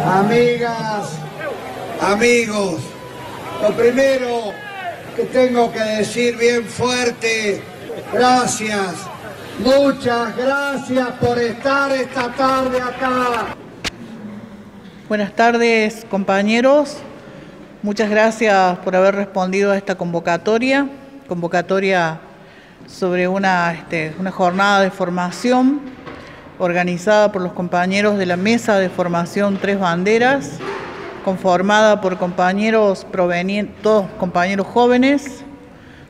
amigas, amigos, lo primero que tengo que decir bien fuerte, gracias, muchas gracias por estar esta tarde acá. Buenas tardes, compañeros. Muchas gracias por haber respondido a esta convocatoria sobre una jornada de formación organizada por los compañeros de la Mesa de Formación Tres Banderas, conformada por compañeros todos compañeros jóvenes,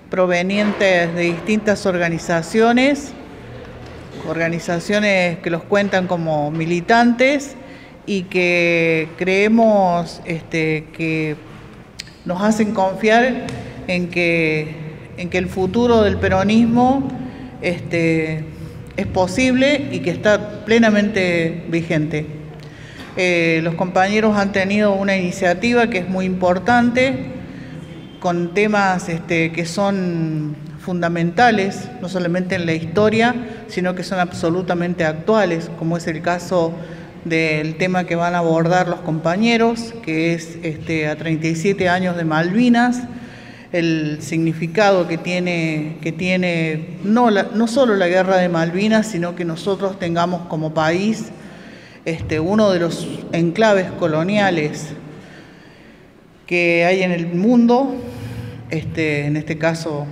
provenientes de distintas organizaciones que los cuentan como militantes y que creemos que nos hacen confiar en que el futuro del peronismo es posible y que está plenamente vigente. Los compañeros han tenido una iniciativa que es muy importante, con temas que son fundamentales, no solamente en la historia, sino que son absolutamente actuales, como es el caso del tema que van a abordar los compañeros, que es a 37 años de Malvinas, el significado que tiene no solo la guerra de Malvinas, sino que nosotros tengamos como país uno de los enclaves coloniales que hay en el mundo, en este caso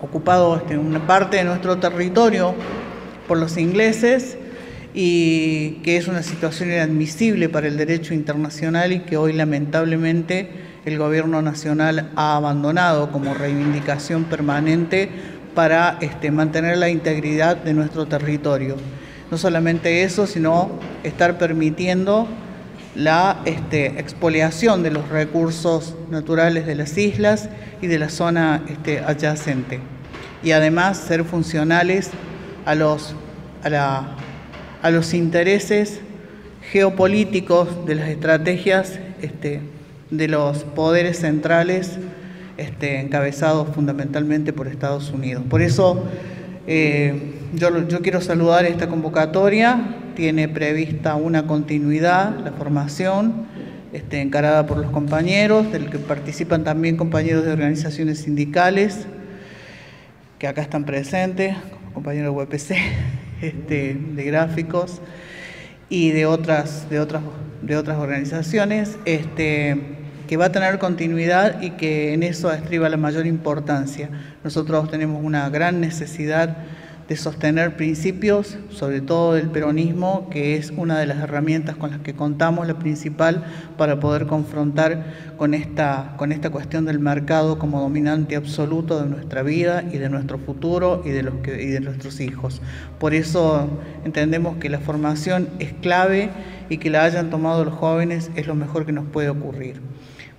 ocupado una parte de nuestro territorio por los ingleses, y que es una situación inadmisible para el derecho internacional y que hoy lamentablemente el gobierno nacional ha abandonado como reivindicación permanente para mantener la integridad de nuestro territorio. No solamente eso, sino estar permitiendo la expoliación de los recursos naturales de las islas y de la zona adyacente, y además ser funcionales a los intereses geopolíticos de las estrategias de los poderes centrales encabezados fundamentalmente por Estados Unidos. Por eso yo quiero saludar esta convocatoria. Tiene prevista una continuidad, la formación encarada por los compañeros, del que participan también compañeros de organizaciones sindicales que acá están presentes, compañeros de UPC, de gráficos y de otras organizaciones, que va a tener continuidad y que en eso estriba la mayor importancia. Nosotros tenemos una gran necesidad de sostener principios, sobre todo del peronismo, que es una de las herramientas con las que contamos, la principal, para poder confrontar con esta cuestión del mercado como dominante absoluto de nuestra vida y de nuestro futuro y de nuestros hijos. Por eso entendemos que la formación es clave y que la hayan tomado los jóvenes es lo mejor que nos puede ocurrir.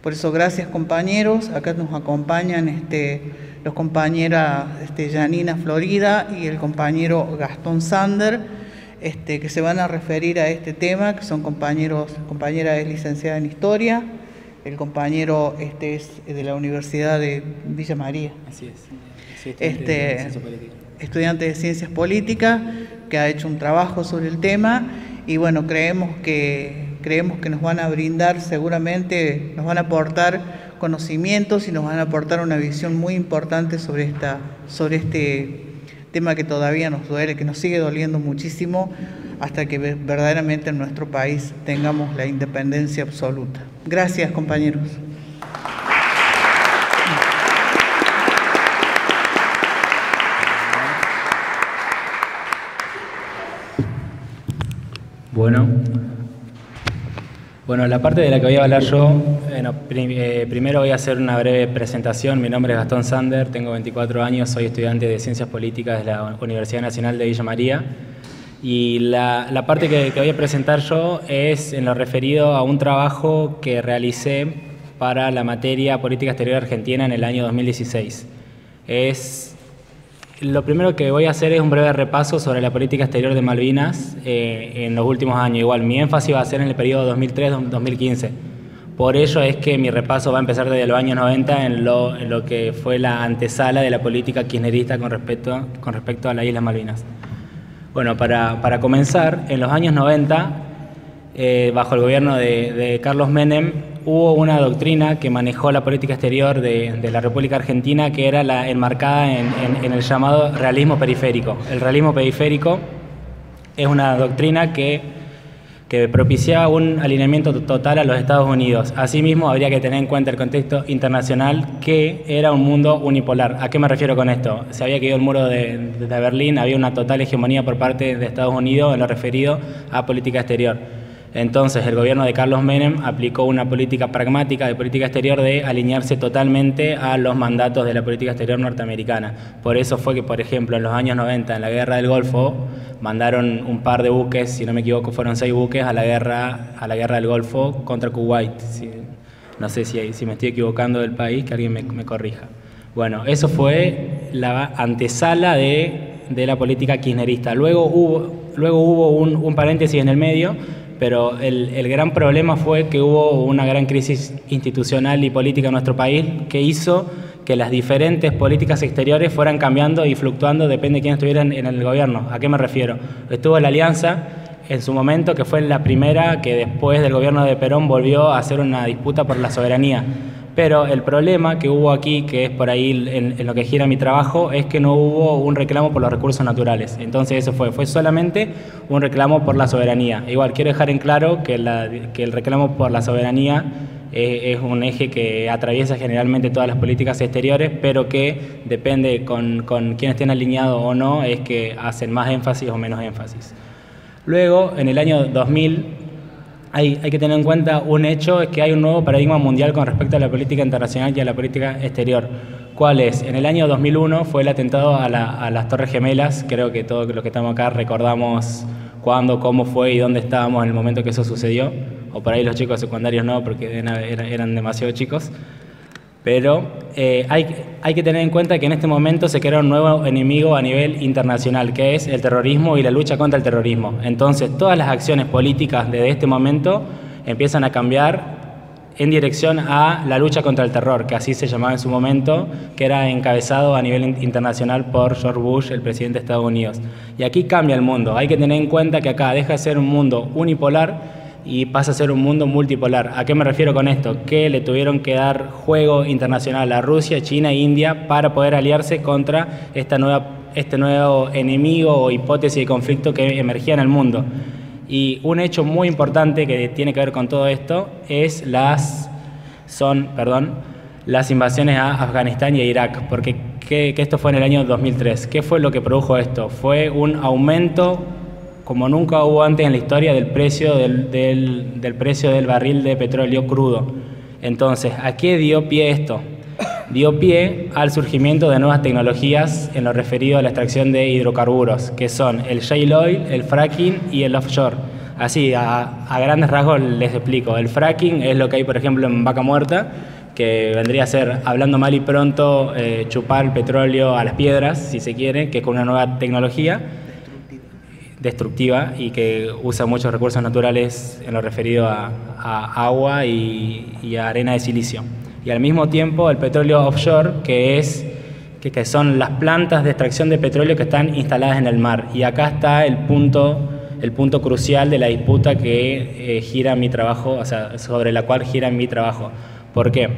Por eso, gracias, compañeros. Acá nos acompañan los compañeras Janina Florida y el compañero Gastón Sander, que se van a referir a este tema, que son compañera es licenciada en Historia, el compañero es de la Universidad de Villa María. Así es. Estudiante de Ciencias Políticas, que ha hecho un trabajo sobre el tema, y bueno, creemos que nos van a brindar, seguramente nos van a aportar conocimientos y nos van a aportar una visión muy importante sobre este tema que todavía nos duele, que nos sigue doliendo muchísimo, hasta que verdaderamente en nuestro país tengamos la independencia absoluta. Gracias, compañeros. Bueno, la parte de la que voy a hablar yo, primero voy a hacer una breve presentación. Mi nombre es Gastón Sander, tengo 24 años, soy estudiante de Ciencias Políticas de la Universidad Nacional de Villa María. Y la parte que voy a presentar yo es en lo referido a un trabajo que realicé para la materia Política Exterior Argentina en el año 2016. Lo primero que voy a hacer es un breve repaso sobre la política exterior de Malvinas en los últimos años. Igual, mi énfasis va a ser en el periodo 2003-2015. Por ello es que mi repaso va a empezar desde los años 90 en lo que fue la antesala de la política kirchnerista con respecto a las Islas Malvinas. Bueno, para comenzar, en los años 90 bajo el gobierno de Carlos Menem, hubo una doctrina que manejó la política exterior de la República Argentina que era enmarcada en el llamado realismo periférico. El realismo periférico es una doctrina que propiciaba un alineamiento total a los Estados Unidos. Asimismo, habría que tener en cuenta el contexto internacional, que era un mundo unipolar. ¿A qué me refiero con esto? Se había caído el muro de Berlín, había una total hegemonía por parte de Estados Unidos en lo referido a política exterior. Entonces, el gobierno de Carlos Menem aplicó una política pragmática de política exterior de alinearse totalmente a los mandatos de la política exterior norteamericana. Por eso fue que, por ejemplo, en los años 90, en la Guerra del Golfo, mandaron un par de buques, si no me equivoco, fueron 6 buques a la guerra del Golfo contra Kuwait. No sé si me estoy equivocando del país, que alguien me corrija. Bueno, eso fue la antesala de la política kirchnerista. Luego hubo un paréntesis en el medio, pero el gran problema fue que hubo una gran crisis institucional y política en nuestro país que hizo que las diferentes políticas exteriores fueran cambiando y fluctuando, depende de quién estuviera en el gobierno. ¿A qué me refiero? Estuvo la Alianza en su momento, que fue la primera que después del gobierno de Perón volvió a hacer una disputa por la soberanía. Pero el problema que hubo aquí, que es por ahí en lo que gira mi trabajo, es que no hubo un reclamo por los recursos naturales. Entonces eso fue solamente un reclamo por la soberanía. Igual quiero dejar en claro que el reclamo por la soberanía es un eje que atraviesa generalmente todas las políticas exteriores, pero que depende con quién estén alineados o no, es que hacen más énfasis o menos énfasis. Luego, en el año 2000, hay que tener en cuenta un hecho, es que hay un nuevo paradigma mundial con respecto a la política internacional y a la política exterior. ¿Cuál es? En el año 2001 fue el atentado a las Torres Gemelas. Creo que todos los que estamos acá recordamos cuándo, cómo fue y dónde estábamos en el momento que eso sucedió. O por ahí los chicos secundarios no, porque eran demasiado chicos. Pero hay que tener en cuenta que en este momento se crea un nuevo enemigo a nivel internacional, que es el terrorismo y la lucha contra el terrorismo. Entonces, todas las acciones políticas desde este momento empiezan a cambiar en dirección a la lucha contra el terror, que así se llamaba en su momento, que era encabezado a nivel internacional por George Bush, el presidente de Estados Unidos. Y aquí cambia el mundo. Hay que tener en cuenta que acá deja de ser un mundo unipolar y pasa a ser un mundo multipolar. ¿A qué me refiero con esto? Que le tuvieron que dar juego internacional a Rusia, China e India para poder aliarse contra este nuevo enemigo o hipótesis de conflicto que emergía en el mundo. Y un hecho muy importante que tiene que ver con todo esto es las invasiones a Afganistán y a Irak, porque que esto fue en el año 2003. ¿Qué fue lo que produjo esto? Fue un aumento como nunca hubo antes en la historia del precio del barril de petróleo crudo. Entonces, ¿a qué dio pie esto? Dio pie al surgimiento de nuevas tecnologías en lo referido a la extracción de hidrocarburos, que son el shale oil, el fracking y el offshore. Así, a grandes rasgos les explico. El fracking es lo que hay, por ejemplo, en Vaca Muerta, que vendría a ser, hablando mal y pronto, chupar el petróleo a las piedras, si se quiere, que es con una nueva tecnología destructiva y que usa muchos recursos naturales en lo referido a agua y a arena de silicio. Y al mismo tiempo el petróleo offshore, que son las plantas de extracción de petróleo que están instaladas en el mar. Y acá está el punto crucial de la disputa que gira mi trabajo, o sea, sobre la cual gira mi trabajo. ¿Por qué?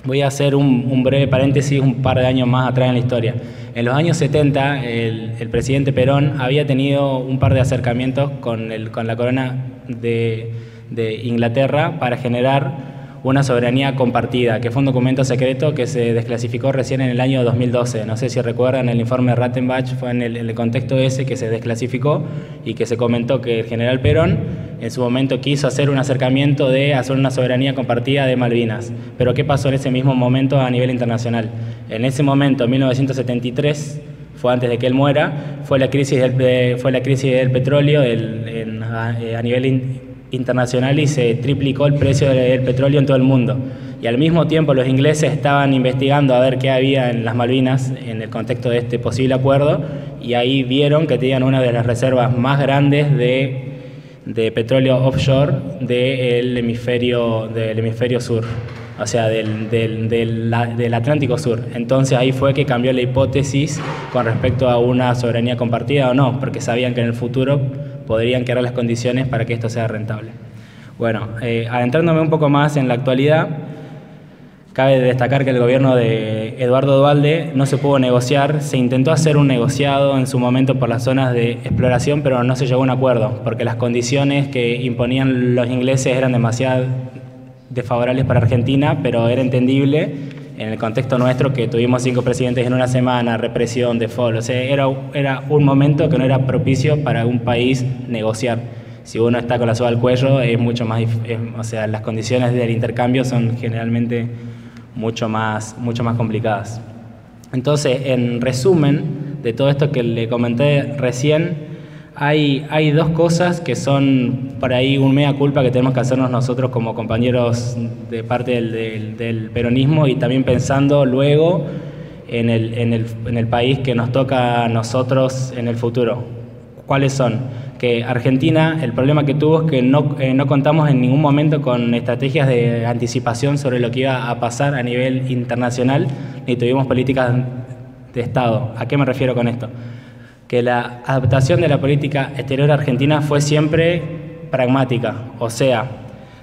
Voy a hacer un breve paréntesis un par de años más atrás en la historia. En los años 70, el presidente Perón había tenido un par de acercamientos con la corona de Inglaterra para generar una soberanía compartida, que fue un documento secreto que se desclasificó recién en el año 2012. No sé si recuerdan, el informe de Rattenbach fue en el contexto ese que se desclasificó y que se comentó que el general Perón en su momento quiso hacer un acercamiento de hacer una soberanía compartida de Malvinas. Pero ¿qué pasó en ese mismo momento a nivel internacional? En ese momento, en 1973, fue antes de que él muera, fue la crisis del petróleo a nivel internacional y se triplicó el precio del petróleo en todo el mundo. Y al mismo tiempo los ingleses estaban investigando a ver qué había en las Malvinas en el contexto de este posible acuerdo, y ahí vieron que tenían una de las reservas más grandes de petróleo offshore del hemisferio sur, o sea, del Atlántico Sur. Entonces ahí fue que cambió la hipótesis con respecto a una soberanía compartida o no, porque sabían que en el futuro podrían crear las condiciones para que esto sea rentable. Bueno, adentrándome un poco más en la actualidad, cabe destacar que el gobierno de Eduardo Duhalde no se pudo negociar, se intentó hacer un negociado en su momento por las zonas de exploración, pero no se llegó a un acuerdo, porque las condiciones que imponían los ingleses eran demasiado desfavorables para Argentina, pero era entendible en el contexto nuestro que tuvimos 5 presidentes en una semana, represión, default, o sea, era un momento que no era propicio para un país negociar. Si uno está con la soga al cuello, es mucho más, o sea, las condiciones del intercambio son generalmente mucho más complicadas. Entonces, en resumen de todo esto que le comenté recién, hay 2 cosas que son por ahí un mea culpa que tenemos que hacernos nosotros como compañeros de parte del peronismo, y también pensando luego en el país que nos toca a nosotros en el futuro. ¿Cuáles son? Que Argentina, el problema que tuvo es que no contamos en ningún momento con estrategias de anticipación sobre lo que iba a pasar a nivel internacional, ni tuvimos políticas de Estado. ¿A qué me refiero con esto? Que la adaptación de la política exterior argentina fue siempre pragmática, o sea,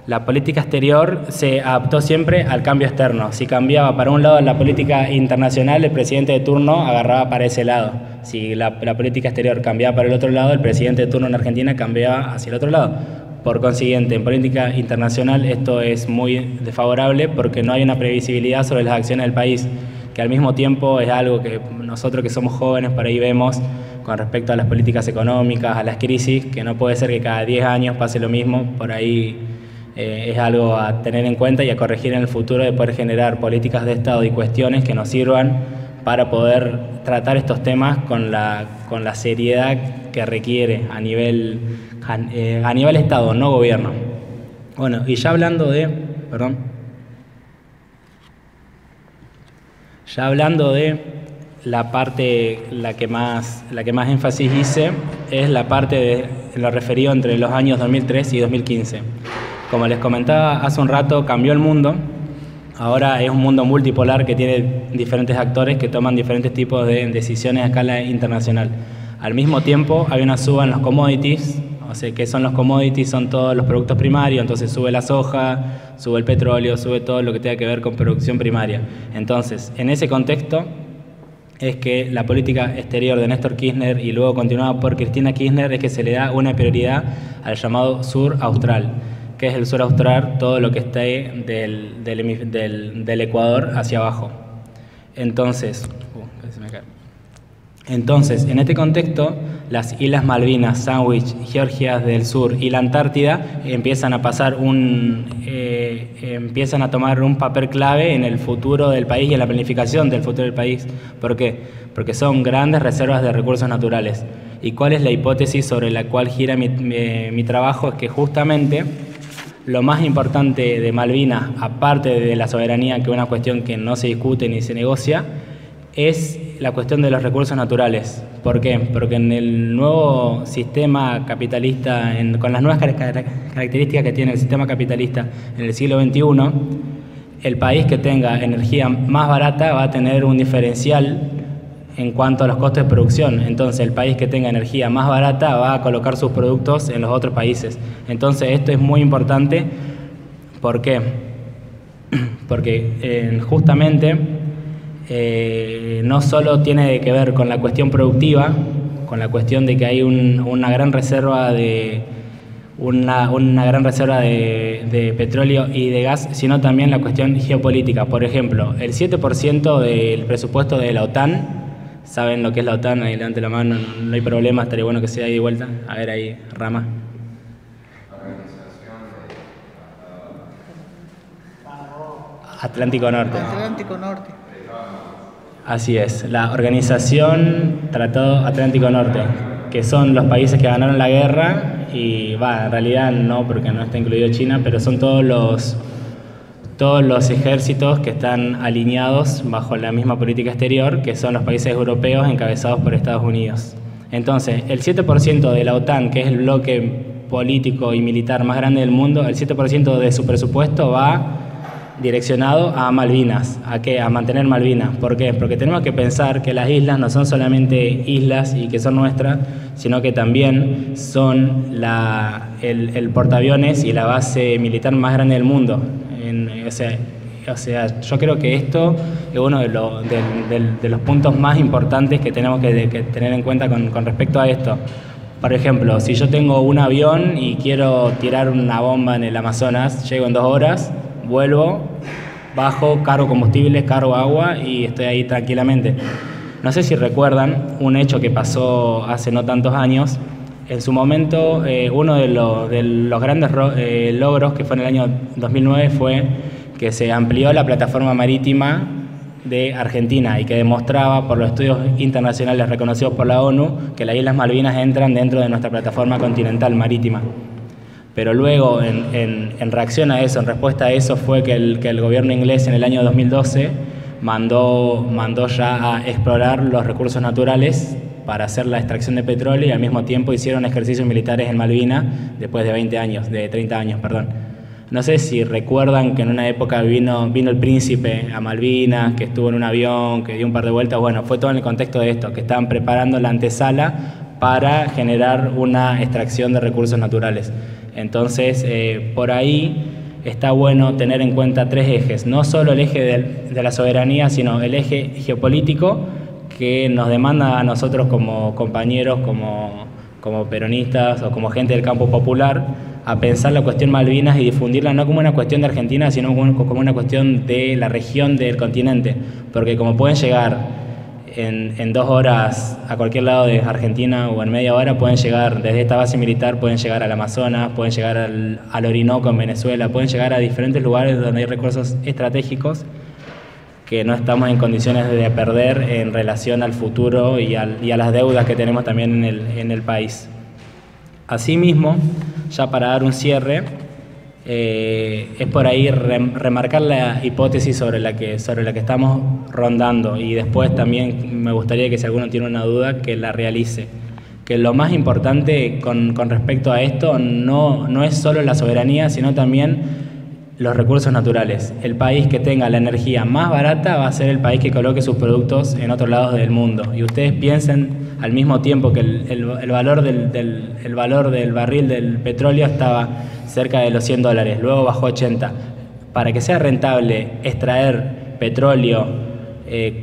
la política exterior se adaptó siempre al cambio externo. Si cambiaba para un lado la política internacional, el presidente de turno agarraba para ese lado. Si la política exterior cambiaba para el otro lado, el presidente de turno en Argentina cambiaba hacia el otro lado. Por consiguiente, en política internacional esto es muy desfavorable porque no hay una previsibilidad sobre las acciones del país, que al mismo tiempo es algo que nosotros que somos jóvenes por ahí vemos con respecto a las políticas económicas, a las crisis, que no puede ser que cada 10 años pase lo mismo. Por ahí es algo a tener en cuenta y a corregir en el futuro, de poder generar políticas de Estado y cuestiones que nos sirvan para poder tratar estos temas con la seriedad que requiere a nivel Estado, no gobierno. Bueno, y ya hablando de la parte, la que más énfasis hice, es la parte de lo referido entre los años 2003 y 2015. Como les comentaba hace un rato, cambió el mundo. Ahora es un mundo multipolar que tiene diferentes actores que toman diferentes tipos de decisiones a escala internacional. Al mismo tiempo hay una suba en los commodities. O sea, ¿qué son los commodities? Son todos los productos primarios. Entonces sube la soja, sube el petróleo, sube todo lo que tenga que ver con producción primaria. Entonces, en ese contexto es que la política exterior de Néstor Kirchner, y luego continuada por Cristina Kirchner, es que se le da una prioridad al llamado sur austral. Que es el sur austral, todo lo que esté del Ecuador hacia abajo. Entonces, en este contexto, las Islas Malvinas, Sandwich, Georgia del Sur y la Antártida empiezan a tomar un papel clave en el futuro del país y en la planificación del futuro del país. ¿Por qué? Porque son grandes reservas de recursos naturales. ¿Y cuál es la hipótesis sobre la cual gira mi trabajo? Es que justamente lo más importante de Malvinas, aparte de la soberanía, que es una cuestión que no se discute ni se negocia, es la cuestión de los recursos naturales. ¿Por qué? Porque en el nuevo sistema capitalista, con las nuevas características que tiene el sistema capitalista en el siglo XXI, el país que tenga energía más barata va a tener un diferencial en cuanto a los costos de producción. Entonces, el país que tenga energía más barata va a colocar sus productos en los otros países. Entonces, esto es muy importante. ¿Por qué? Porque justamente no solo tiene que ver con la cuestión productiva, con la cuestión de que hay una gran reserva de petróleo y de gas, sino también la cuestión geopolítica. Por ejemplo, el 7% del presupuesto de la OTAN, ¿saben lo que es la OTAN? Ahí levante la mano, no hay problema, estaría bueno que sea ahí de vuelta. A ver ahí, Rama. Atlántico Norte. Atlántico Norte. Así es, la Organización Tratado Atlántico Norte, que son los países que ganaron la guerra, y en realidad no, porque no está incluido China, pero son todos los ejércitos que están alineados bajo la misma política exterior, que son los países europeos encabezados por Estados Unidos. Entonces, el 7% de la OTAN, que es el bloque político y militar más grande del mundo, el 7% de su presupuesto va direccionado a Malvinas. ¿A qué? A mantener Malvinas. ¿Por qué? Porque tenemos que pensar que las islas no son solamente islas y que son nuestras, sino que también son el portaaviones y la base militar más grande del mundo. O sea, yo creo que esto es uno de los puntos más importantes que tenemos que tener en cuenta con respecto a esto. Por ejemplo, si yo tengo un avión y quiero tirar una bomba en el Amazonas, llego en 2 horas, vuelvo, bajo, cargo combustibles, cargo agua y estoy ahí tranquilamente. No sé si recuerdan un hecho que pasó hace no tantos años. En su momento, uno de los grandes logros que fue en el año 2009 fue que se amplió la plataforma marítima de Argentina y que demostraba por los estudios internacionales reconocidos por la ONU que las Islas Malvinas entran dentro de nuestra plataforma continental marítima. Pero luego, en reacción a eso, en respuesta a eso, fue que el gobierno inglés en el año 2012 mandó ya a explorar los recursos naturales para hacer la extracción de petróleo y al mismo tiempo hicieron ejercicios militares en Malvinas después de 30 años, perdón. No sé si recuerdan que en una época vino el príncipe a Malvinas, que estuvo en un avión, que dio un par de vueltas. Bueno, fue todo en el contexto de esto, que estaban preparando la antesala para generar una extracción de recursos naturales. Entonces, por ahí está bueno tener en cuenta 3 ejes, no solo el eje de la soberanía, sino el eje geopolítico que nos demanda a nosotros como compañeros, como peronistas o como gente del campo popular, a pensar la cuestión Malvinas y difundirla no como una cuestión de Argentina, sino como una cuestión de la región del continente, porque como pueden llegar en 2 horas a cualquier lado de Argentina o en media hora, pueden llegar desde esta base militar, pueden llegar al Amazonas, pueden llegar al Orinoco en Venezuela, pueden llegar a diferentes lugares donde hay recursos estratégicos que no estamos en condiciones de perder en relación al futuro y a las deudas que tenemos también en el país. Asimismo, ya para dar un cierre, es por ahí remarcar la hipótesis sobre la que estamos rondando, y después también me gustaría que si alguno tiene una duda que la realice. Que lo más importante con respecto a esto no es solo la soberanía, sino también los recursos naturales. El país que tenga la energía más barata va a ser el país que coloque sus productos en otros lados del mundo. Y ustedes piensen al mismo tiempo que el valor del barril del petróleo estaba cerca de los $100, luego bajó a 80. Para que sea rentable extraer petróleo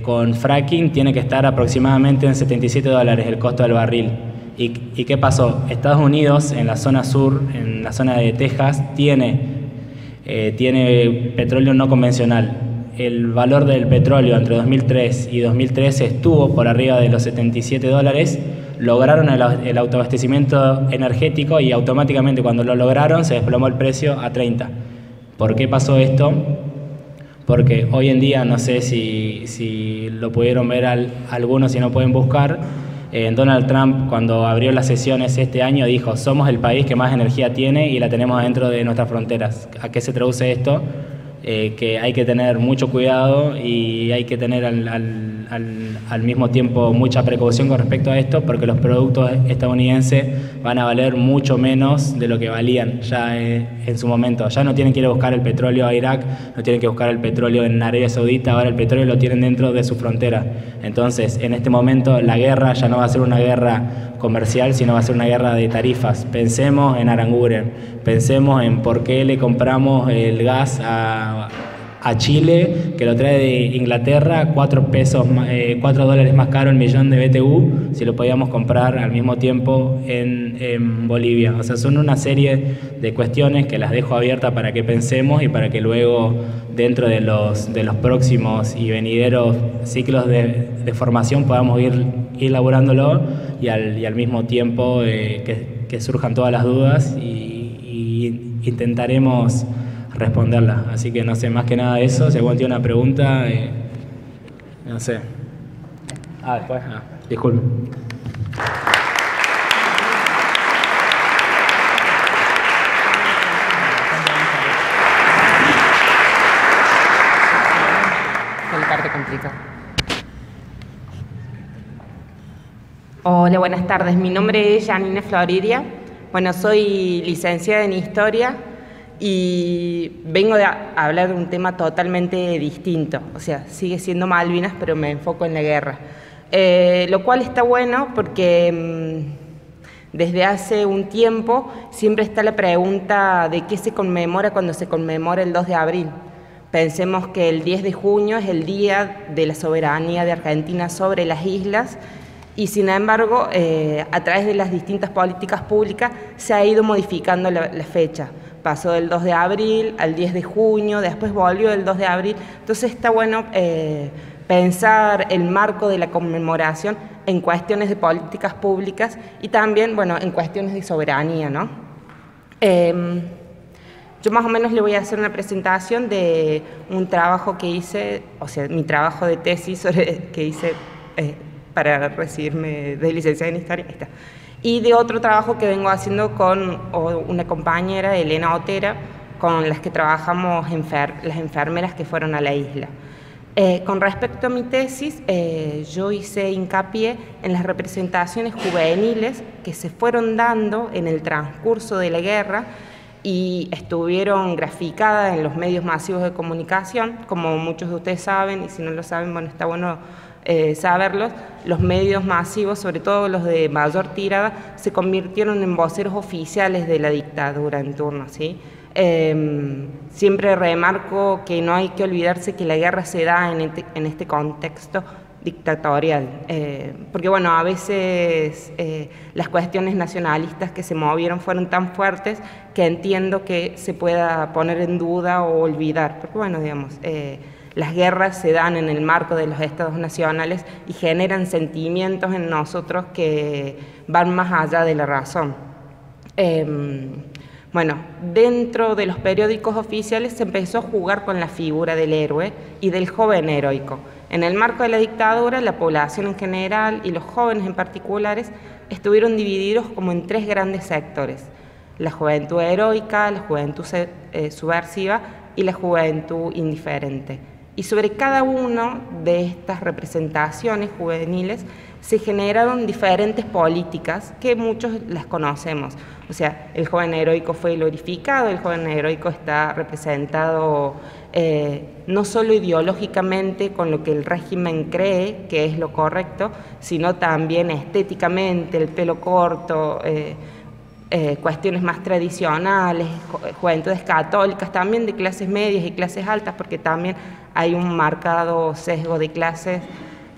con fracking tiene que estar aproximadamente en $77 el costo del barril. ¿Y qué pasó? Estados Unidos, en la zona sur, en la zona de Texas, tiene petróleo no convencional. El valor del petróleo entre 2003 y 2013 estuvo por arriba de los $77, lograron el autoabastecimiento energético y automáticamente cuando lo lograron se desplomó el precio a 30. ¿Por qué pasó esto? Porque hoy en día, no sé si lo pudieron ver algunos, si no pueden buscar, Donald Trump cuando abrió las sesiones este año dijo: somos el país que más energía tiene y la tenemos dentro de nuestras fronteras. ¿A qué se traduce esto? Que hay que tener mucho cuidado y hay que tener al mismo tiempo mucha precaución con respecto a esto, porque los productos estadounidenses van a valer mucho menos de lo que valían ya en su momento. Ya no tienen que ir a buscar el petróleo a Irak, no tienen que buscar el petróleo en Arabia Saudita, ahora el petróleo lo tienen dentro de su frontera. Entonces, en este momento la guerra ya no va a ser una guerra comercial, sino va a ser una guerra de tarifas. Pensemos en Aranguren, pensemos en por qué le compramos el gas a Chile, que lo trae de Inglaterra, $4 más caro el millón de BTU, si lo podíamos comprar al mismo tiempo en Bolivia. O sea, son una serie de cuestiones que las dejo abiertas para que pensemos y para que luego, dentro de los próximos y venideros ciclos de formación, podamos ir elaborándolo y al mismo tiempo que surjan todas las dudas y intentaremos responderla. Así que no sé, más que nada eso. Si alguien tiene una pregunta, no sé. Después. Disculpe. Hola, buenas tardes. Mi nombre es Janine Floridia. Bueno, soy licenciada en Historia y vengo a hablar de un tema totalmente distinto, o sea, sigue siendo Malvinas, pero me enfoco en la guerra. Lo cual está bueno porque desde hace un tiempo siempre está la pregunta de qué se conmemora cuando se conmemora el 2 de abril. Pensemos que el 10 de junio es el día de la soberanía de Argentina sobre las islas y sin embargo a través de las distintas políticas públicas se ha ido modificando la fecha. Pasó del 2 de abril al 10 de junio, después volvió el 2 de abril, entonces está bueno pensar el marco de la conmemoración en cuestiones de políticas públicas y también, bueno, en cuestiones de soberanía, ¿no? Yo más o menos le voy a hacer una presentación de un trabajo que hice, o sea, mi trabajo de tesis que hice para recibirme de licenciada en Historia, ahí está. Y de otro trabajo que vengo haciendo con una compañera, Elena Otera, con las que trabajamos las enfermeras que fueron a la isla. Con respecto a mi tesis, yo hice hincapié en las representaciones juveniles que se fueron dando en el transcurso de la guerra y estuvieron graficadas en los medios masivos de comunicación, como muchos de ustedes saben, y si no lo saben, bueno, está bueno saberlos. Los medios masivos, sobre todo los de mayor tirada, se convirtieron en voceros oficiales de la dictadura en turno, ¿sí? Siempre remarco que no hay que olvidarse que la guerra se da en este contexto dictatorial, porque bueno, a veces las cuestiones nacionalistas que se movieron fueron tan fuertes que entiendo que se pueda poner en duda o olvidar, porque bueno, digamos, las guerras se dan en el marco de los estados nacionales y generan sentimientos en nosotros que van más allá de la razón. Bueno, dentro de los periódicos oficiales se empezó a jugar con la figura del héroe y del joven heroico. En el marco de la dictadura, la población en general y los jóvenes en particulares estuvieron divididos como en tres grandes sectores: la juventud heroica, la juventud subversiva y la juventud indiferente. Y sobre cada una de estas representaciones juveniles se generaron diferentes políticas que muchos las conocemos. O sea, el joven heroico fue glorificado, el joven heroico está representado no solo ideológicamente con lo que el régimen cree que es lo correcto, sino también estéticamente, el pelo corto, cuestiones más tradicionales, juventudes católicas, también de clases medias y clases altas, porque también hay un marcado sesgo de clases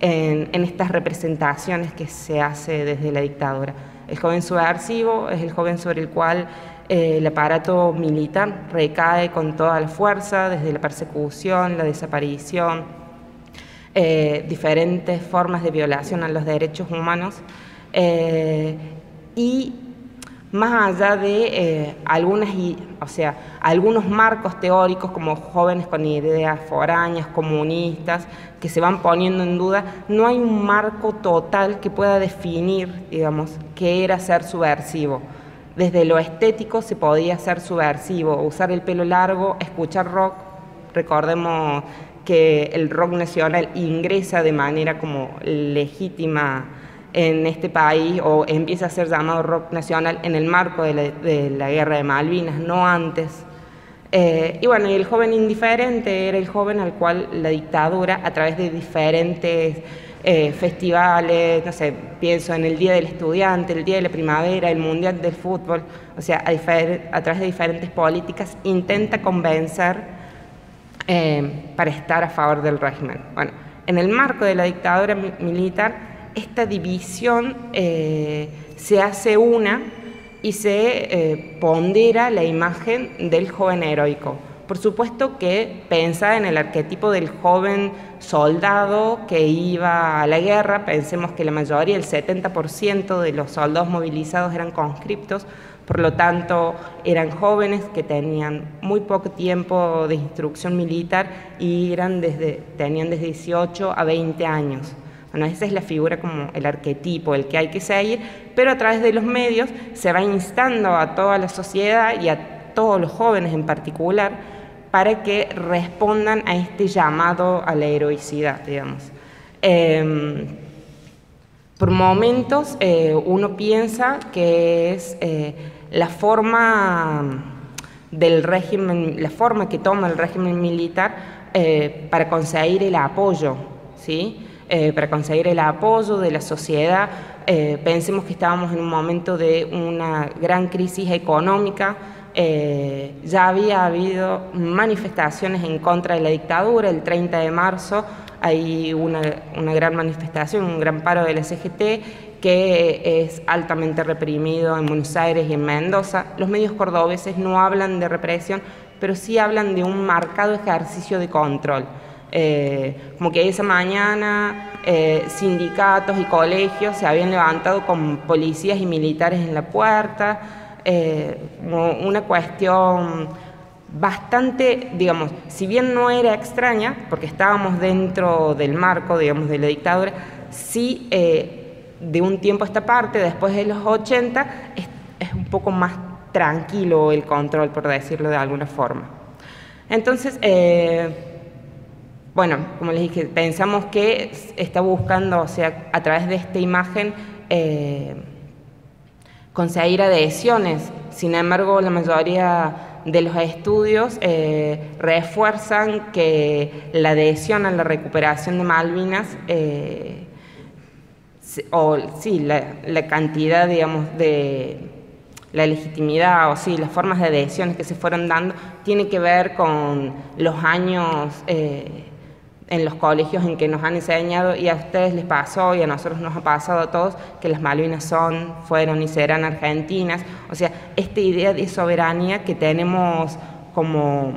en estas representaciones que se hace desde la dictadura. El joven subversivo es el joven sobre el cual el aparato militar recae con toda la fuerza, desde la persecución, la desaparición, diferentes formas de violación a los derechos humanos, y más allá de algunos marcos teóricos como jóvenes con ideas foráneas, comunistas, que se van poniendo en duda, no hay un marco total que pueda definir, digamos, qué era ser subversivo. Desde lo estético se podía ser subversivo, usar el pelo largo, escuchar rock. Recordemos que el rock nacional ingresa de manera como legítima en este país, o empieza a ser llamado rock nacional en el marco de la guerra de Malvinas, no antes. Y bueno, y el joven indiferente era el joven al cual la dictadura, a través de diferentes festivales, no sé, pienso en el Día del Estudiante, el Día de la Primavera, el Mundial del Fútbol, o sea, a través de diferentes políticas, intenta convencer para estar a favor del régimen. Bueno, en el marco de la dictadura militar, esta división se hace una y se pondera la imagen del joven heroico. Por supuesto que pensada en el arquetipo del joven soldado que iba a la guerra, pensemos que la mayoría, el 70% de los soldados movilizados eran conscriptos, por lo tanto eran jóvenes que tenían muy poco tiempo de instrucción militar y tenían desde 18 a 20 años. Bueno, esa es la figura, como el arquetipo, el que hay que seguir, pero a través de los medios se va instando a toda la sociedad y a todos los jóvenes en particular para que respondan a este llamado a la heroicidad, digamos. Por momentos uno piensa que es la forma del régimen, la forma que toma el régimen militar para conseguir el apoyo, ¿sí? Para conseguir el apoyo de la sociedad. Pensemos que estábamos en un momento de una gran crisis económica. Ya había habido manifestaciones en contra de la dictadura. El 30 de marzo hay una gran manifestación, un gran paro de la CGT, que es altamente reprimido en Buenos Aires y en Mendoza. Los medios cordobeses no hablan de represión, pero sí hablan de un marcado ejercicio de control. Como que esa mañana sindicatos y colegios se habían levantado con policías y militares en la puerta, como una cuestión bastante, digamos, si bien no era extraña, porque estábamos dentro del marco, digamos, de la dictadura, sí de un tiempo a esta parte, después de los 80, es un poco más tranquilo el control, por decirlo de alguna forma. Entonces, bueno, como les dije, pensamos que está buscando, o sea, a través de esta imagen, conseguir adhesiones. Sin embargo, la mayoría de los estudios refuerzan que la adhesión a la recuperación de Malvinas, la cantidad, digamos, de la legitimidad, o sí, las formas de adhesiones que se fueron dando, tiene que ver con los años en los colegios en que nos han enseñado, y a ustedes les pasó y a nosotros nos ha pasado a todos, que las Malvinas fueron y serán argentinas. O sea, esta idea de soberanía que tenemos como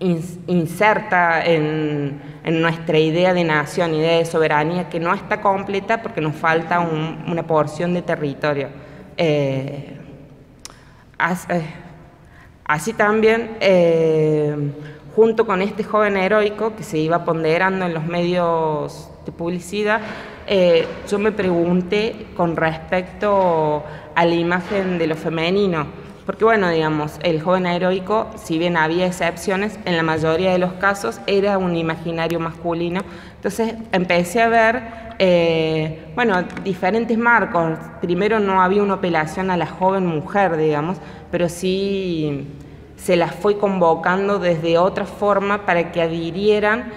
inserta en nuestra idea de nación, idea de soberanía, que no está completa porque nos falta una porción de territorio. Así también, junto con este joven heroico que se iba ponderando en los medios de publicidad, yo me pregunté con respecto a la imagen de lo femenino, porque bueno, digamos, el joven heroico, si bien había excepciones, en la mayoría de los casos era un imaginario masculino. Entonces empecé a ver, bueno, diferentes marcos. Primero no había una apelación a la joven mujer, digamos, pero sí se las fue convocando desde otra forma para que adhirieran,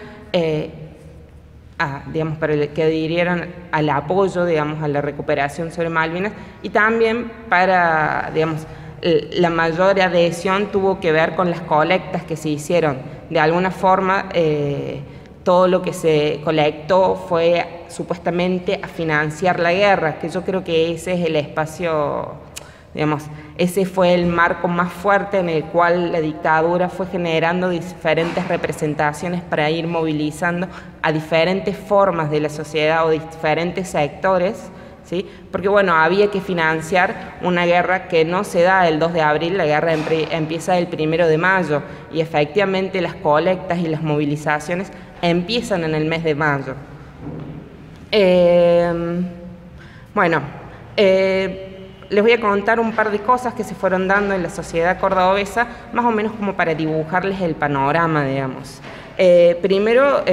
al apoyo, digamos, a la recuperación sobre Malvinas, y también para, digamos, la mayor adhesión tuvo que ver con las colectas que se hicieron. De alguna forma, todo lo que se colectó fue supuestamente a financiar la guerra, que yo creo que ese es el espacio, digamos, ese fue el marco más fuerte en el cual la dictadura fue generando diferentes representaciones para ir movilizando a diferentes formas de la sociedad o diferentes sectores, ¿sí? Porque bueno, había que financiar una guerra que no se da el 2 de abril, la guerra empieza el 1 de mayo, y efectivamente las colectas y las movilizaciones empiezan en el mes de mayo. Les voy a contar un par de cosas que se fueron dando en la sociedad cordobesa, más o menos como para dibujarles el panorama, digamos. Primero,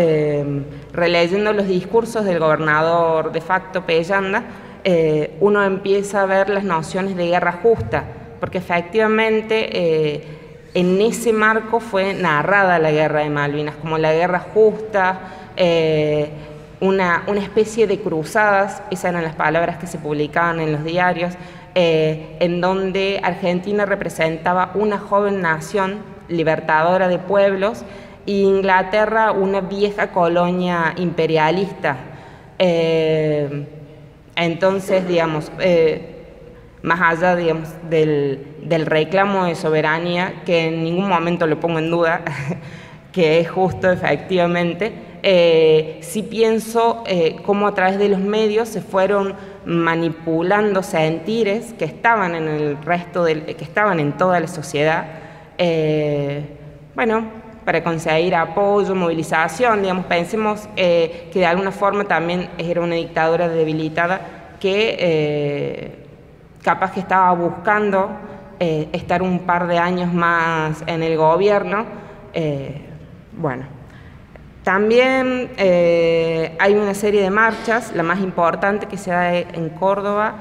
releyendo los discursos del gobernador de facto Pellanda, uno empieza a ver las nociones de guerra justa, porque efectivamente en ese marco fue narrada la guerra de Malvinas, como la guerra justa, una especie de cruzadas, esas eran las palabras que se publicaban en los diarios, en donde Argentina representaba una joven nación libertadora de pueblos, e Inglaterra una vieja colonia imperialista. Entonces, digamos, más allá, digamos, del reclamo de soberanía, que en ningún momento lo pongo en duda, que es justo efectivamente, sí pienso cómo a través de los medios se fueron manipulando sentires que estaban en el resto que estaban en toda la sociedad, bueno, para conseguir apoyo, movilización, digamos, pensemos que de alguna forma también era una dictadura debilitada que capaz que estaba buscando estar un par de años más en el gobierno. Bueno, también hay una serie de marchas, la más importante que se da en Córdoba,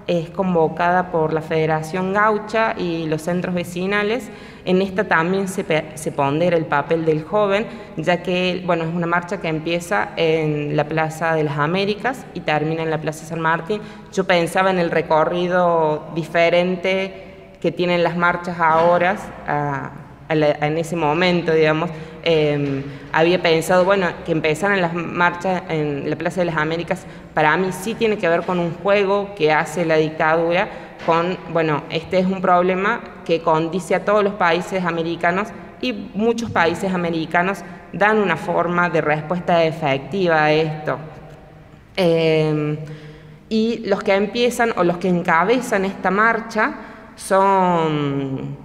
es convocada por la Federación Gaucha y los centros vecinales. En esta también se pondera el papel del joven, ya que bueno, es una marcha que empieza en la Plaza de las Américas y termina en la Plaza San Martín. Yo pensaba en el recorrido diferente que tienen las marchas ahora, en ese momento, digamos. Había pensado, bueno, que empezaran las marchas en la Plaza de las Américas. Para mí sí tiene que ver con un juego que hace la dictadura, bueno, este es un problema que condice a todos los países americanos y muchos países americanos dan una forma de respuesta efectiva a esto. Y los que empiezan o los que encabezan esta marcha son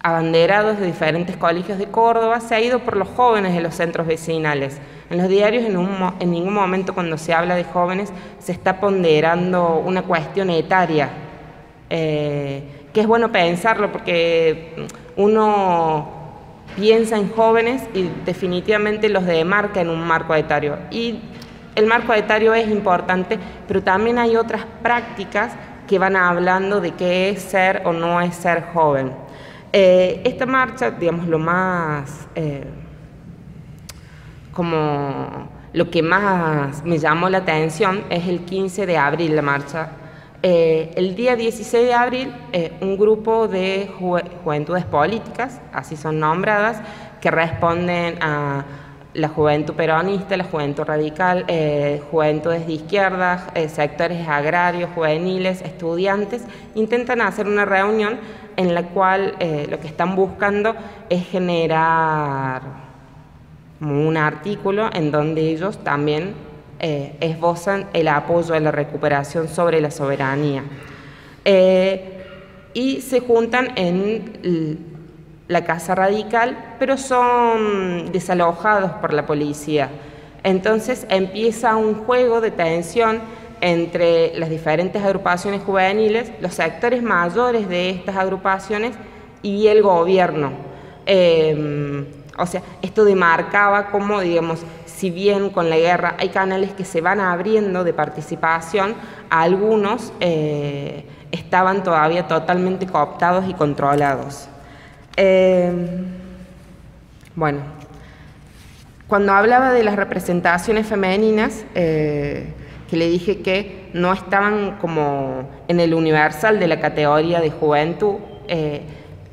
abanderados de diferentes colegios de Córdoba. Se ha ido por los jóvenes de los centros vecinales. En los diarios en ningún momento cuando se habla de jóvenes se está ponderando una cuestión etaria, que es bueno pensarlo porque uno piensa en jóvenes y definitivamente los demarca en un marco etario. Y el marco etario es importante, pero también hay otras prácticas que van hablando de qué es ser o no es ser joven. Esta marcha, digamos, lo que más me llamó la atención es el 15 de abril, la marcha. El día 16 de abril, un grupo de juventudes políticas, así son nombradas, que responden a la juventud peronista, la juventud radical, juventudes de izquierda, sectores agrarios, juveniles, estudiantes, intentan hacer una reunión en la cual lo que están buscando es generar un artículo en donde ellos también esbozan el apoyo a la recuperación sobre la soberanía. Y se juntan en la Casa Radical, pero son desalojados por la policía. Entonces empieza un juego de tensión entre las diferentes agrupaciones juveniles, los sectores mayores de estas agrupaciones y el gobierno. O sea, esto demarcaba como, digamos, si bien con la guerra hay canales que se van abriendo de participación, algunos estaban todavía totalmente cooptados y controlados. Bueno, cuando hablaba de las representaciones femeninas, que le dije que no estaban como en el universal de la categoría de juventud,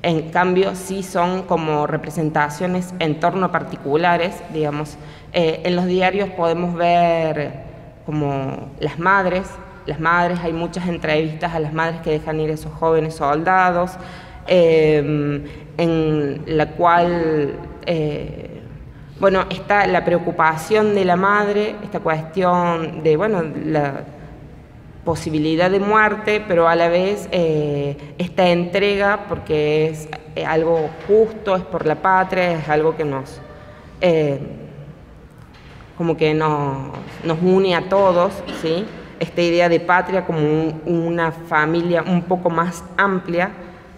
en cambio sí son como representaciones en torno a particulares, digamos. En los diarios podemos ver como las madres, hay muchas entrevistas a las madres que dejan ir a esos jóvenes soldados, en la cual bueno, está la preocupación de la madre, esta cuestión de, bueno, la posibilidad de muerte, pero a la vez esta entrega, porque es algo justo, es por la patria, es algo que nos como que nos une a todos, ¿sí? Esta idea de patria como una familia un poco más amplia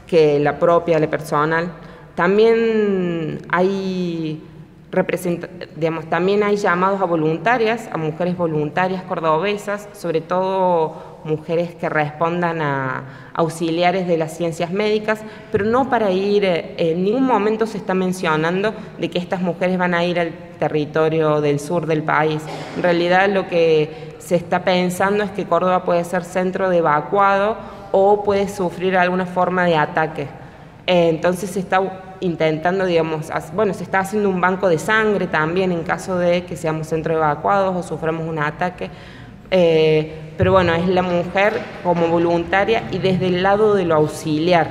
que la propia, la personal. También hay también hay llamados a voluntarias, a mujeres voluntarias cordobesas, sobre todo mujeres que respondan a auxiliares de las ciencias médicas, pero no para ir, en ningún momento se está mencionando de que estas mujeres van a ir al territorio del sur del país. En realidad lo que se está pensando es que Córdoba puede ser centro de evacuado o puede sufrir alguna forma de ataque. Entonces se está intentando, digamos, bueno, se está haciendo un banco de sangre también en caso de que seamos centro evacuados o suframos un ataque, pero bueno, es la mujer como voluntaria y desde el lado de lo auxiliar.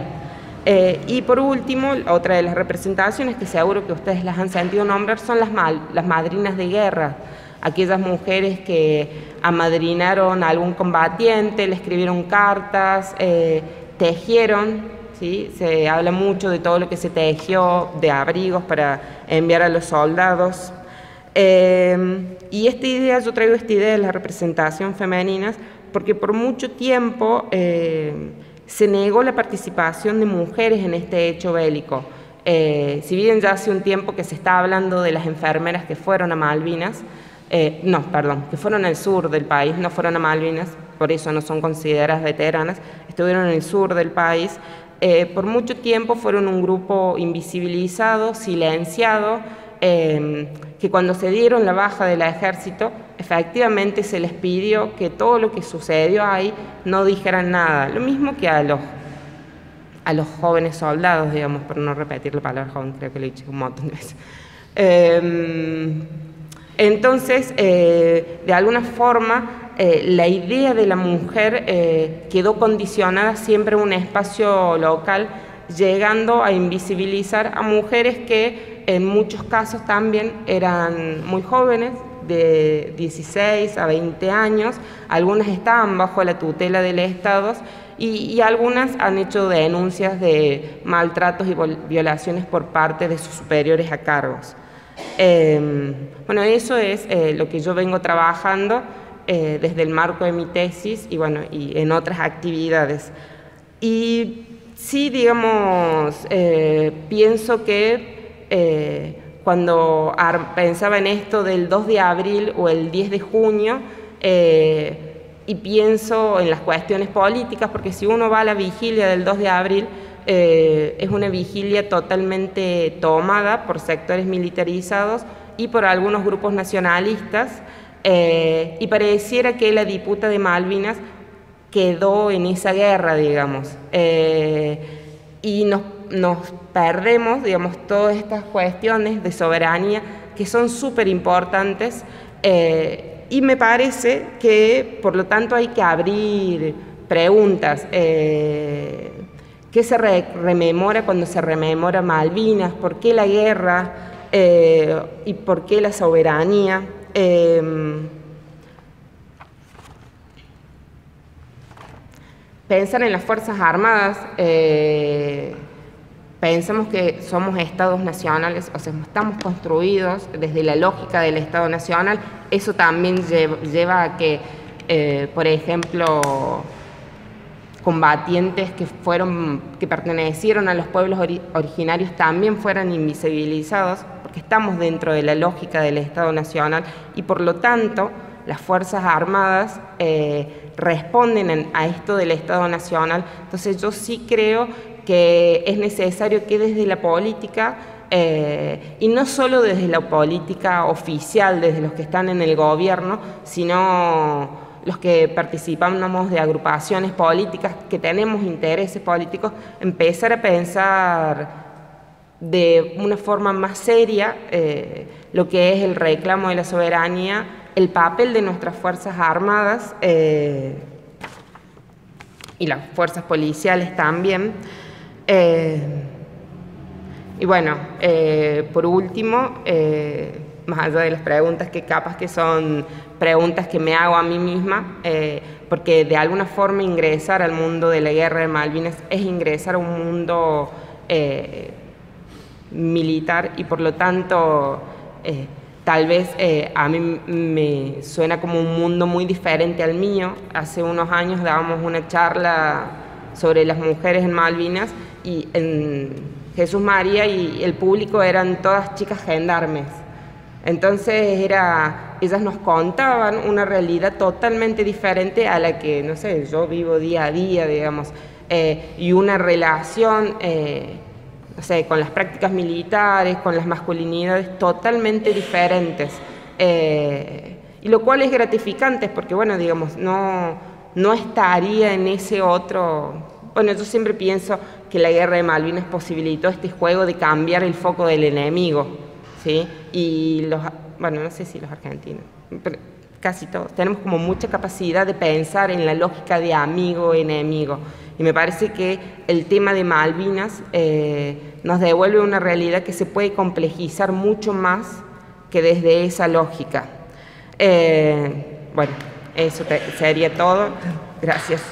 Y por último, otra de las representaciones que seguro que ustedes las han sentido nombrar son las madrinas de guerra, aquellas mujeres que amadrinaron a algún combatiente, le escribieron cartas, tejieron. ¿Sí? Se habla mucho de todo lo que se tejió de abrigos para enviar a los soldados. Y esta idea, yo traigo esta idea de la representación femenina porque por mucho tiempo se negó la participación de mujeres en este hecho bélico. Si bien ya hace un tiempo que se está hablando de las enfermeras que fueron a Malvinas, que fueron al sur del país, no fueron a Malvinas, por eso no son consideradas veteranas, estuvieron en el sur del país. Por mucho tiempo fueron un grupo invisibilizado, silenciado, que cuando se dieron la baja del ejército, efectivamente se les pidió que todo lo que sucedió ahí no dijeran nada. Lo mismo que a los jóvenes soldados, digamos, por no repetir la palabra joven, creo que lo he dicho un montón de veces. Entonces, de alguna forma, la idea de la mujer quedó condicionada siempre a un espacio local, llegando a invisibilizar a mujeres que en muchos casos también eran muy jóvenes, de 16 a 20 años, algunas estaban bajo la tutela del Estado y algunas han hecho denuncias de maltratos y violaciones por parte de sus superiores a cargos. Bueno, eso es lo que yo vengo trabajando desde el marco de mi tesis y, bueno, y en otras actividades. Y sí, digamos, pienso que cuando pensaba en esto del 2 de abril o el 10 de junio, y pienso en las cuestiones políticas, porque si uno va a la vigilia del 2 de abril, es una vigilia totalmente tomada por sectores militarizados y por algunos grupos nacionalistas, y pareciera que la disputa de Malvinas quedó en esa guerra, digamos, y nos perdemos, digamos, todas estas cuestiones de soberanía que son súper importantes, y me parece que, por lo tanto, hay que abrir preguntas. ¿Qué se rememora cuando se rememora Malvinas? ¿Por qué la guerra? ¿Y por qué la soberanía? Pensar en las Fuerzas Armadas, pensamos que somos estados nacionales, o sea, estamos construidos desde la lógica del Estado Nacional. Eso también lleva a que, por ejemplo, combatientes que pertenecieron a los pueblos originarios también fueran invisibilizados, porque estamos dentro de la lógica del Estado Nacional y por lo tanto las Fuerzas Armadas responden a esto del Estado Nacional. Entonces yo sí creo que es necesario que desde la política, y no solo desde la política oficial, desde los que están en el gobierno, sino los que participamos de agrupaciones políticas, que tenemos intereses políticos, empezar a pensar de una forma más seria lo que es el reclamo de la soberanía, el papel de nuestras Fuerzas Armadas y las fuerzas policiales también. Y bueno, por último, más allá de las preguntas que capaz que son preguntas que me hago a mí misma, porque de alguna forma ingresar al mundo de la guerra de Malvinas es ingresar a un mundo militar y por lo tanto tal vez a mí me suena como un mundo muy diferente al mío. Hace unos años dábamos una charla sobre las mujeres en Malvinas y en Jesús María y el público eran todas chicas gendarmes. Entonces ellas nos contaban una realidad totalmente diferente a la que, no sé, yo vivo día a día, digamos, y una relación, no sé, con las prácticas militares, con las masculinidades totalmente diferentes, y lo cual es gratificante porque, bueno, digamos, no estaría en ese otro. Bueno, yo siempre pienso que la guerra de Malvinas posibilitó este juego de cambiar el foco del enemigo, ¿sí? Y bueno, no sé si los argentinos, pero casi todos, tenemos como mucha capacidad de pensar en la lógica de amigo-enemigo. Y me parece que el tema de Malvinas nos devuelve una realidad que se puede complejizar mucho más que desde esa lógica. Bueno, eso sería todo. Gracias.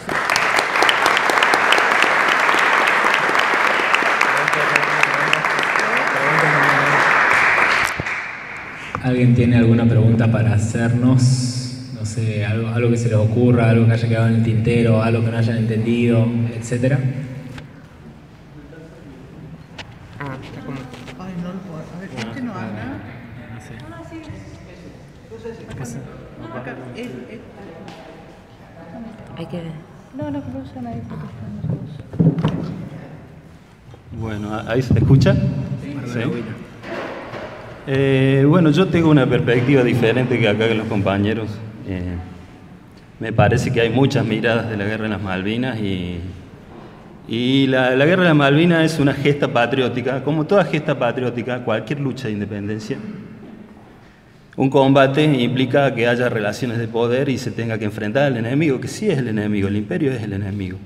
¿Alguien tiene alguna pregunta para hacernos? No sé, algo que se les ocurra, algo que haya quedado en el tintero, algo que no hayan entendido, etcétera. Está como... Ay, no lo puedo. A ver, este no habla. No sé. Entonces, acá, Hay que... No, no cruzan ahí porque están los dos. Bueno, ¿ahí se escucha? Sí. Bueno, yo tengo una perspectiva diferente que acá que los compañeros. Me parece que hay muchas miradas de la guerra de las Malvinas y la guerra de las Malvinas es una gesta patriótica, como toda gesta patriótica, cualquier lucha de independencia. Un combate implica que haya relaciones de poder y se tenga que enfrentar al enemigo, que sí es el enemigo, el imperio es el enemigo.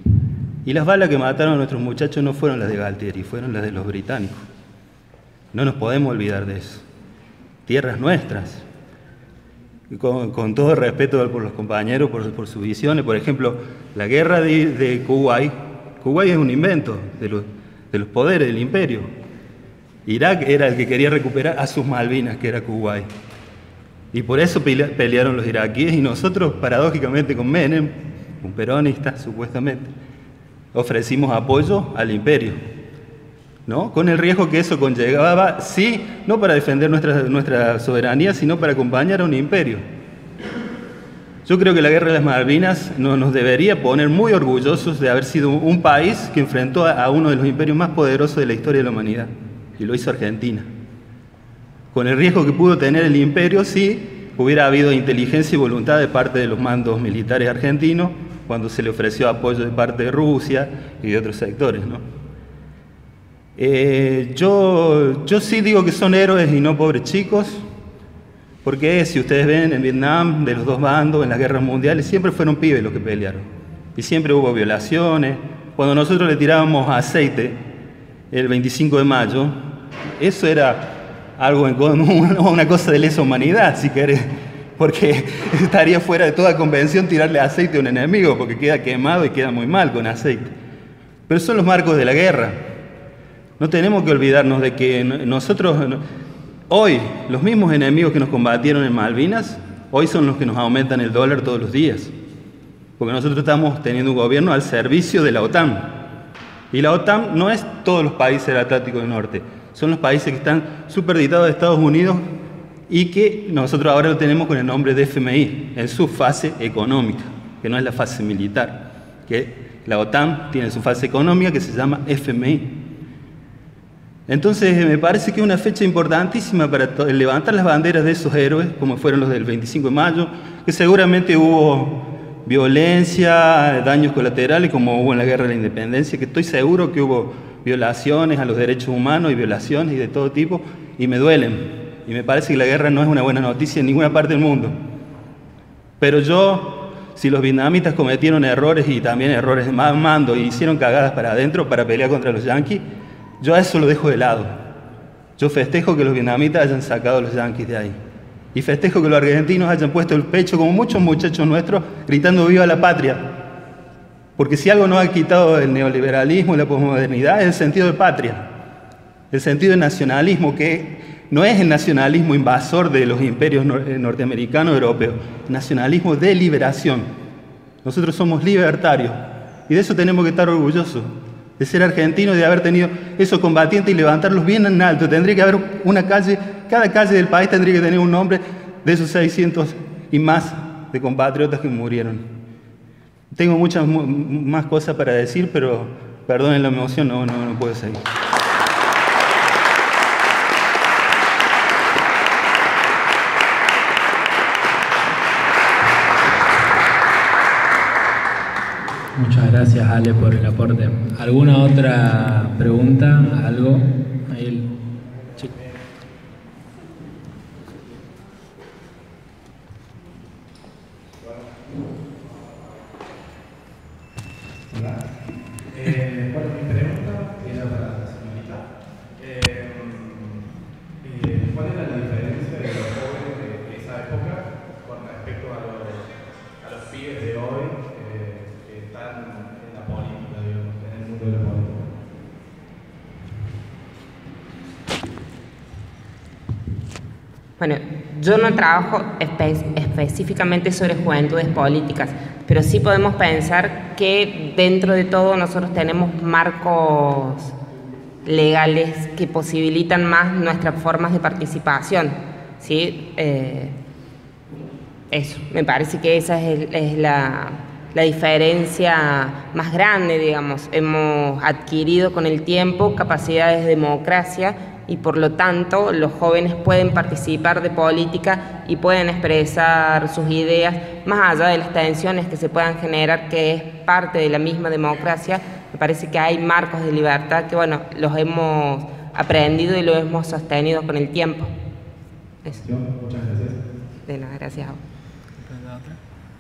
Y las balas que mataron a nuestros muchachos no fueron las de Galtieri, fueron las de los británicos. No nos podemos olvidar de eso. Tierras nuestras. Con todo el respeto por los compañeros, por sus visiones. Por ejemplo, la guerra de Kuwait. Kuwait es un invento de los poderes del imperio. Irak era el que quería recuperar a sus Malvinas, que era Kuwait. Y por eso pelearon los iraquíes y nosotros, paradójicamente, con Menem, un peronista supuestamente, ofrecimos apoyo al imperio, ¿no? Con el riesgo que eso conllevaba, sí, no para defender nuestra soberanía, sino para acompañar a un imperio. Yo creo que la guerra de las Malvinas nos debería poner muy orgullosos de haber sido un país que enfrentó a uno de los imperios más poderosos de la historia de la humanidad, y lo hizo Argentina. Con el riesgo que pudo tener el imperio si hubiera habido inteligencia y voluntad de parte de los mandos militares argentinos cuando se le ofreció apoyo de parte de Rusia y de otros sectores, ¿no? Yo sí digo que son héroes y no pobres chicos, porque si ustedes ven en Vietnam, de los dos bandos, en las guerras mundiales, siempre fueron pibes los que pelearon. Y siempre hubo violaciones. Cuando nosotros le tirábamos aceite el 25 de mayo, eso era algo una cosa de lesa humanidad, si querés, porque estaría fuera de toda convención tirarle aceite a un enemigo, porque queda quemado y queda muy mal con aceite. Pero son los marcos de la guerra. No tenemos que olvidarnos de que nosotros, hoy, los mismos enemigos que nos combatieron en Malvinas, hoy son los que nos aumentan el dólar todos los días. Porque nosotros estamos teniendo un gobierno al servicio de la OTAN. Y la OTAN no es todos los países del Atlántico del Norte, son los países que están superditados de Estados Unidos y que nosotros ahora lo tenemos con el nombre de FMI, en su fase económica, que no es la fase militar, que la OTAN tiene su fase económica que se llama FMI. Entonces me parece que es una fecha importantísima para levantar las banderas de esos héroes, como fueron los del 25 de mayo, que seguramente hubo violencia, daños colaterales, como hubo en la Guerra de la Independencia, que estoy seguro que hubo violaciones a los derechos humanos y violaciones y de todo tipo, y me duelen. Y me parece que la guerra no es una buena noticia en ninguna parte del mundo. Pero si los vietnamitas cometieron errores y también errores de mando y hicieron cagadas para adentro para pelear contra los yanquis, yo a eso lo dejo de lado. Yo festejo que los vietnamitas hayan sacado a los yanquis de ahí. Y festejo que los argentinos hayan puesto el pecho, como muchos muchachos nuestros, gritando ¡viva la patria! Porque si algo nos ha quitado el neoliberalismo y la posmodernidad es el sentido de patria, el sentido de nacionalismo, que no es el nacionalismo invasor de los imperios norteamericanos, europeos, nacionalismo de liberación. Nosotros somos libertarios y de eso tenemos que estar orgullosos, de ser argentinos y de haber tenido esos combatientes y levantarlos bien en alto. Tendría que haber una calle, cada calle del país tendría que tener un nombre de esos 600 y más de compatriotas que murieron. Tengo muchas más cosas para decir, pero perdonen la emoción, no puedo seguir. Muchas gracias, Ale, por el aporte. ¿Alguna otra pregunta? ¿Algo? Ahí el chico. Bueno, mi pregunta era para la señorita. ¿Cuál era la diferencia de los jóvenes de esa época con respecto a los pibes de hoy que están en la política, digamos, en el mundo de la política? Bueno, yo no trabajo específicamente sobre juventudes políticas, pero sí podemos pensar que dentro de todo nosotros tenemos marcos legales que posibilitan más nuestras formas de participación, ¿sí? Eso, me parece que esa es la la diferencia más grande, digamos. Hemos adquirido con el tiempo capacidades de democracia y por lo tanto los jóvenes pueden participar de política y pueden expresar sus ideas más allá de las tensiones que se puedan generar, que es parte de la misma democracia. Me parece que hay marcos de libertad que, bueno, los hemos aprendido y los hemos sostenido con el tiempo. Eso. Muchas gracias. De nada, gracias a vos.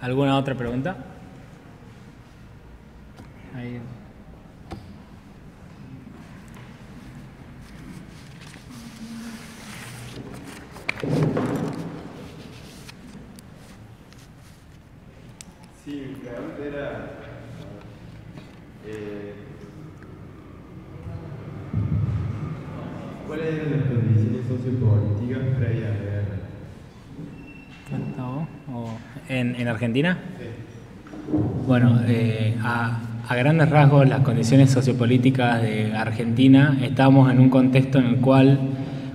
¿Alguna otra pregunta? Ahí. Sí, mi pregunta era ¿cuáles eran las condiciones sociopolíticas previas a la guerra? ¿En Argentina? Sí. Bueno, a grandes rasgos las condiciones sociopolíticas de Argentina, estábamos en un contexto en el cual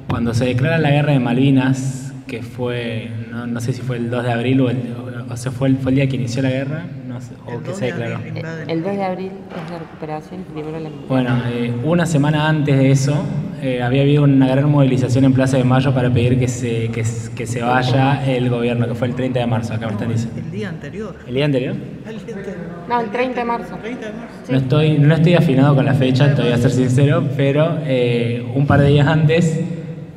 cuando se declara la guerra de Malvinas, que fue, no sé si fue el 2 de abril o sea, fue el día que inició la guerra, no sé, o que se declaró. El 2 de abril es la recuperación, primero la... Bueno, una semana antes de eso había habido una gran movilización en Plaza de Mayo para pedir que se vaya el gobierno, que fue el 30 de marzo, acá me están diciendo. El día anterior. ¿El día anterior? No, el 30 de marzo. Sí. No estoy afinado con la fecha, te voy a ser sincero, pero un par de días antes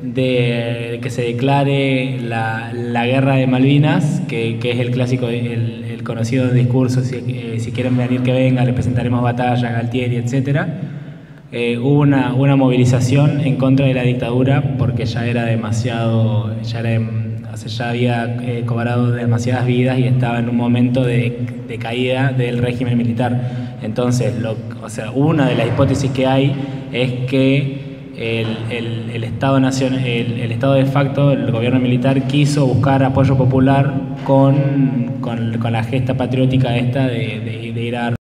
de que se declare la guerra de Malvinas, que es el clásico, el conocido discurso, si quieren venir que vengan, les presentaremos batalla, Galtieri, etc. Hubo una movilización en contra de la dictadura porque ya era demasiado, ya había cobrado demasiadas vidas y estaba en un momento de caída del régimen militar. Entonces, una de las hipótesis que hay es que el Estado de facto, el gobierno militar, quiso buscar apoyo popular con la gesta patriótica esta de ir a